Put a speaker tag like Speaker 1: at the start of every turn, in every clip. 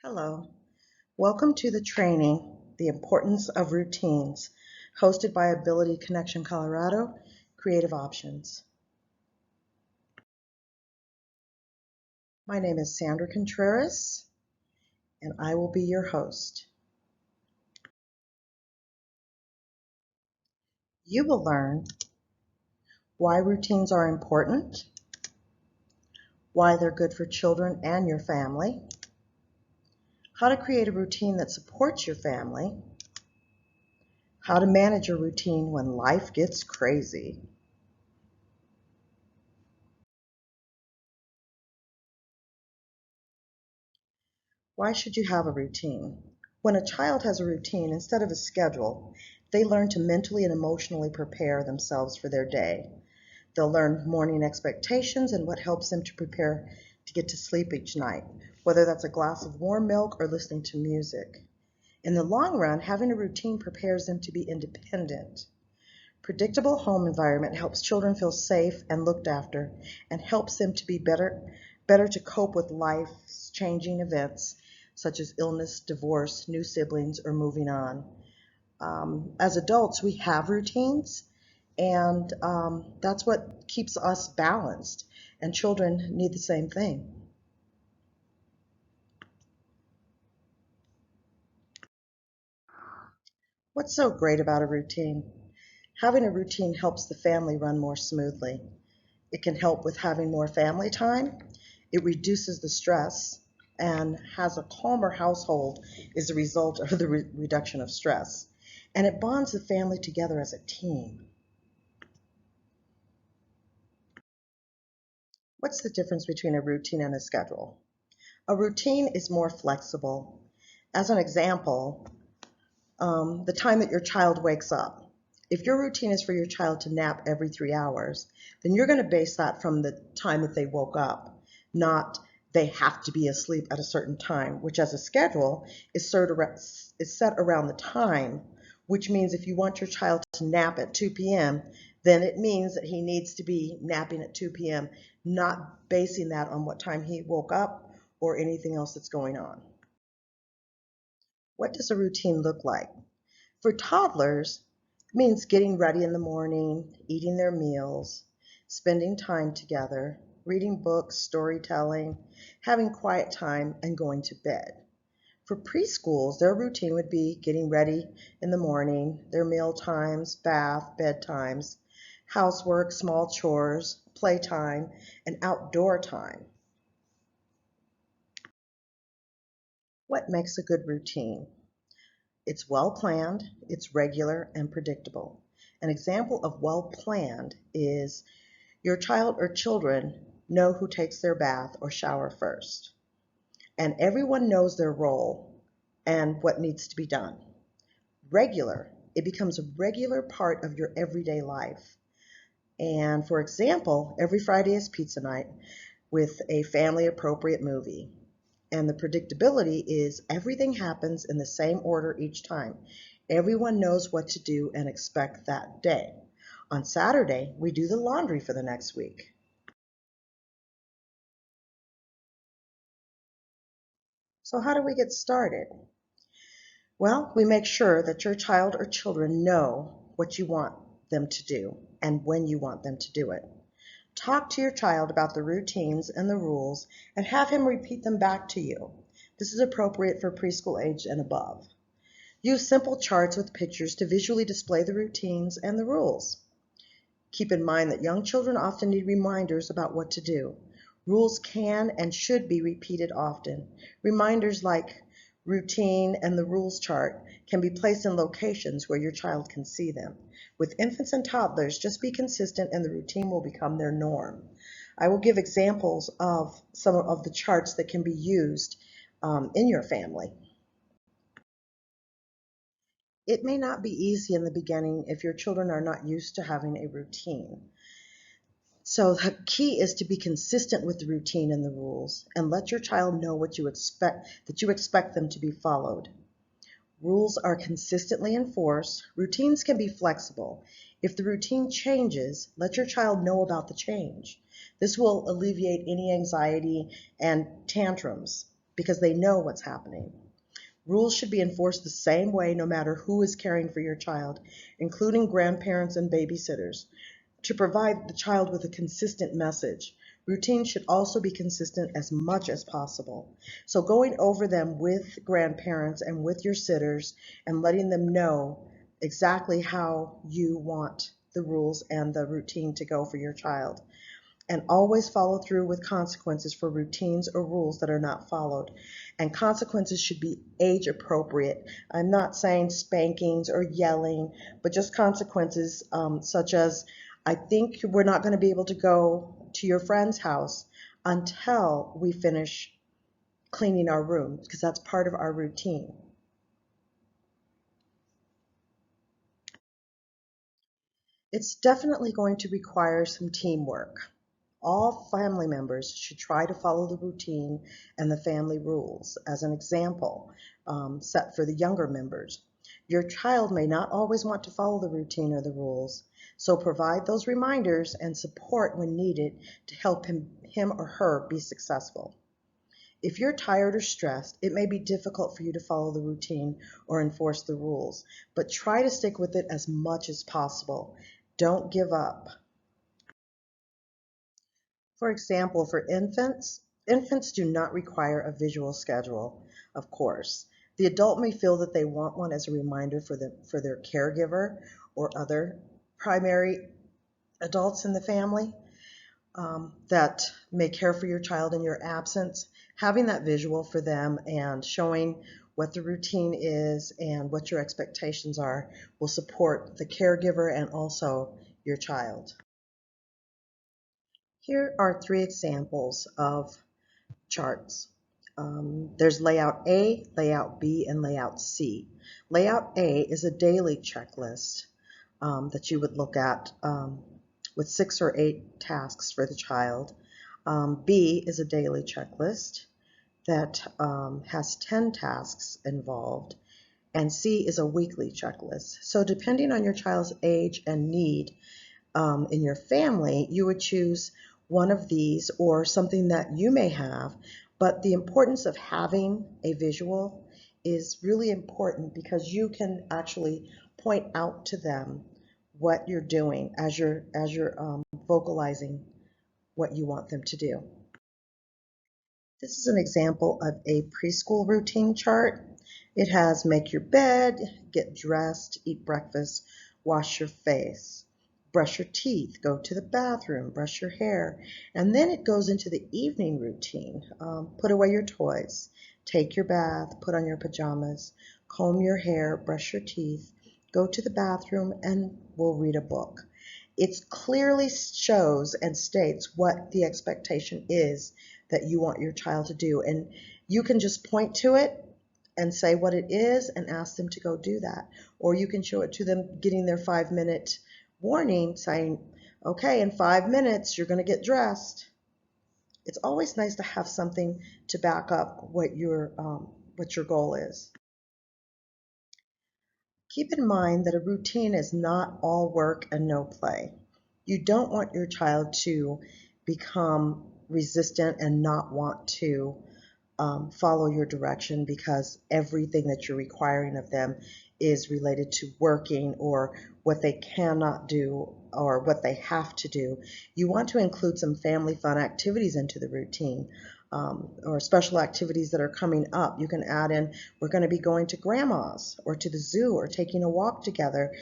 Speaker 1: Hello, welcome to the training, The Importance of Routines, hosted by Ability Connection Colorado, Creative Options. My name is Sandra Contreras, and I will be your host. You will learn why routines are important, why they're good for children and your family, how to create a routine that supports your family, how to manage your routine when life gets crazy. Why should you have a routine? When a child has a routine instead of a schedule, they learn to mentally and emotionally prepare themselves for their day. They'll learn morning expectations and what helps them to prepare to get to sleep each night, whether that's a glass of warm milk or listening to music. In the long run, having a routine prepares them to be independent. Predictable home environment helps children feel safe and looked after and helps them to be better to cope with life's changing events such as illness, divorce, new siblings, or moving on. As adults, we have routines, and that's what keeps us balanced, and children need the same thing. What's so great about a routine? Having a routine helps the family run more smoothly. It can help with having more family time. It reduces the stress and has a calmer household as a result of the reduction of stress. And it bonds the family together as a team. What's the difference between a routine and a schedule? A routine is more flexible. As an example, the time that your child wakes up. If your routine is for your child to nap every 3 hours, then you're going to base that from the time that they woke up, not they have to be asleep at a certain time, which as a schedule is set around the time, which means if you want your child to nap at 2 p.m., then it means that he needs to be napping at 2 p.m., not basing that on what time he woke up or anything else that's going on. What does a routine look like? For toddlers, it means getting ready in the morning, eating their meals, spending time together, reading books, storytelling, having quiet time, and going to bed. For preschools, their routine would be getting ready in the morning, their meal times, bath, bedtimes, housework, small chores, playtime, and outdoor time. What makes a good routine? It's well planned, it's regular and predictable. An example of well planned is your child or children know who takes their bath or shower first, and everyone knows their role and what needs to be done. Regular, it becomes a regular part of your everyday life. And for example, every Friday is pizza night with a family appropriate movie. And the predictability is everything happens in the same order each time. Everyone knows what to do and expect that day. On Saturday, we do the laundry for the next week. So how do we get started? Well, we make sure that your child or children know what you want them to do and when you want them to do it. Talk to your child about the routines and the rules and have him repeat them back to you. This is appropriate for preschool age and above. Use simple charts with pictures to visually display the routines and the rules. Keep in mind that young children often need reminders about what to do. Rules can and should be repeated often. Reminders like routine and the rules chart can be placed in locations where your child can see them. With infants and toddlers, just be consistent and the routine will become their norm. I will give examples of some of the charts that can be used in your family. It may not be easy in the beginning if your children are not used to having a routine. So the key is to be consistent with the routine and the rules and let your child know what you expect, that you expect them to be followed. Rules are consistently enforced. Routines can be flexible. If the routine changes, let your child know about the change. This will alleviate any anxiety and tantrums. because they know what's happening. Rules should be enforced the same way no matter who is caring for your child, including grandparents and babysitters, to provide the child with a consistent message. Routines should also be consistent as much as possible. So going over them with grandparents and with your sitters and letting them know exactly how you want the rules and the routine to go for your child. And always follow through with consequences for routines or rules that are not followed. And consequences should be age appropriate. I'm not saying spankings or yelling, but just consequences such as, I think we're not going to be able to go to your friend's house until we finish cleaning our room, because that's part of our routine. It's definitely going to require some teamwork. All family members should try to follow the routine and the family rules as an example set for the younger members. Your child may not always want to follow the routine or the rules, so provide those reminders and support when needed to help him or her be successful. If you're tired or stressed, it may be difficult for you to follow the routine or enforce the rules, but try to stick with it as much as possible. Don't give up. For example, for infants, infants do not require a visual schedule, of course. The adult may feel that they want one as a reminder for their caregiver or other primary adults in the family that may care for your child in your absence. Having that visual for them and showing what the routine is and what your expectations are will support the caregiver and also your child. Here are 3 examples of charts. There's layout A, layout B, and layout C. Layout A is a daily checklist that you would look at with 6 or 8 tasks for the child. B is a daily checklist that has 10 tasks involved. And C is a weekly checklist. So depending on your child's age and need in your family, you would choose one of these or something that you may have. But the importance of having a visual is really important because you can actually point out to them what you're doing as you're vocalizing what you want them to do. This is an example of a preschool routine chart. It has make your bed, get dressed, eat breakfast, wash your face, brush your teeth, go to the bathroom, brush your hair, and then it goes into the evening routine. Put away your toys, take your bath, put on your pajamas, comb your hair, brush your teeth, go to the bathroom, and we'll read a book. It clearly shows and states what the expectation is that you want your child to do. And you can just point to it and say what it is and ask them to go do that. Or you can show it to them getting their 5-minute warning saying, okay, in 5 minutes, you're going to get dressed. It's always nice to have something to back up what your goal is. Keep in mind that a routine is not all work and no play. You don't want your child to become resistant and not want to follow your direction because everything that you're requiring of them is related to working or what they cannot do or what they have to do. You want to include some family fun activities into the routine or special activities that are coming up. You can add in, we're going to be going to grandma's or to the zoo or taking a walk together,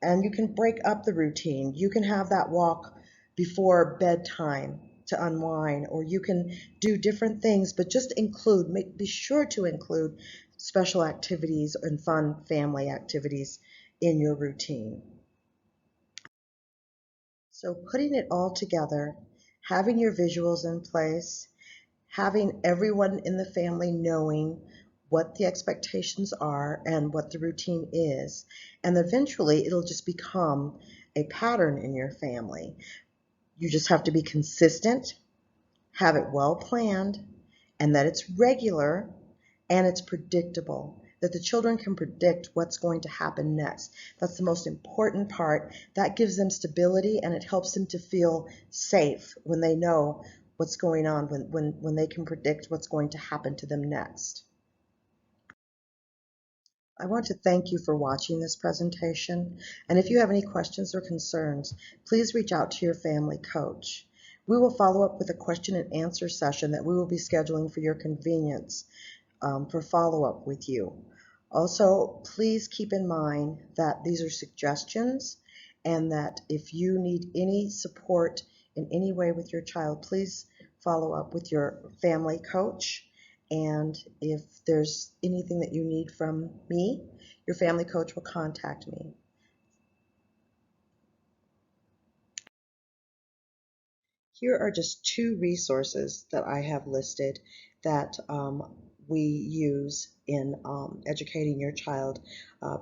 Speaker 1: and you can break up the routine. You can have that walk before bedtime to unwind, or you can do different things, but just be sure to include special activities and fun family activities in your routine. So putting it all together, having your visuals in place, having everyone in the family knowing what the expectations are and what the routine is, and eventually it'll just become a pattern in your family. You just have to be consistent, have it well planned, and that it's regular and it's predictable, that the children can predict what's going to happen next. That's the most important part. That gives them stability and it helps them to feel safe when they know what's going on, when they can predict what's going to happen to them next. I want to thank you for watching this presentation, and if you have any questions or concerns, please reach out to your family coach. We will follow up with a question and answer session that we will be scheduling for your convenience for follow-up with you. Also, please keep in mind that these are suggestions, and that if you need any support in any way with your child, please follow up with your family coach. And if there's anything that you need from me, your family coach will contact me. Here are just two resources that I have listed that we use in educating your child.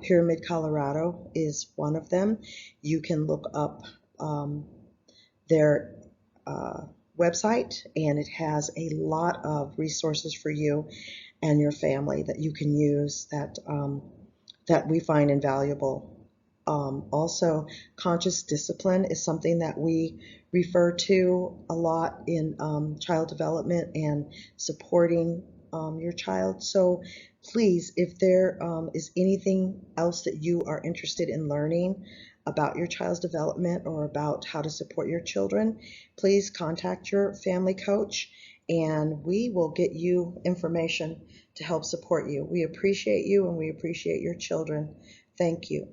Speaker 1: Pyramid Colorado is one of them. You can look up their website, and it has a lot of resources for you and your family that you can use that we find invaluable. Also, conscious discipline is something that we refer to a lot in child development and supporting your child. So please, if there is anything else that you are interested in learning about your child's development or about how to support your children, please contact your family coach, and we will get you information to help support you. We appreciate you, and we appreciate your children. Thank you.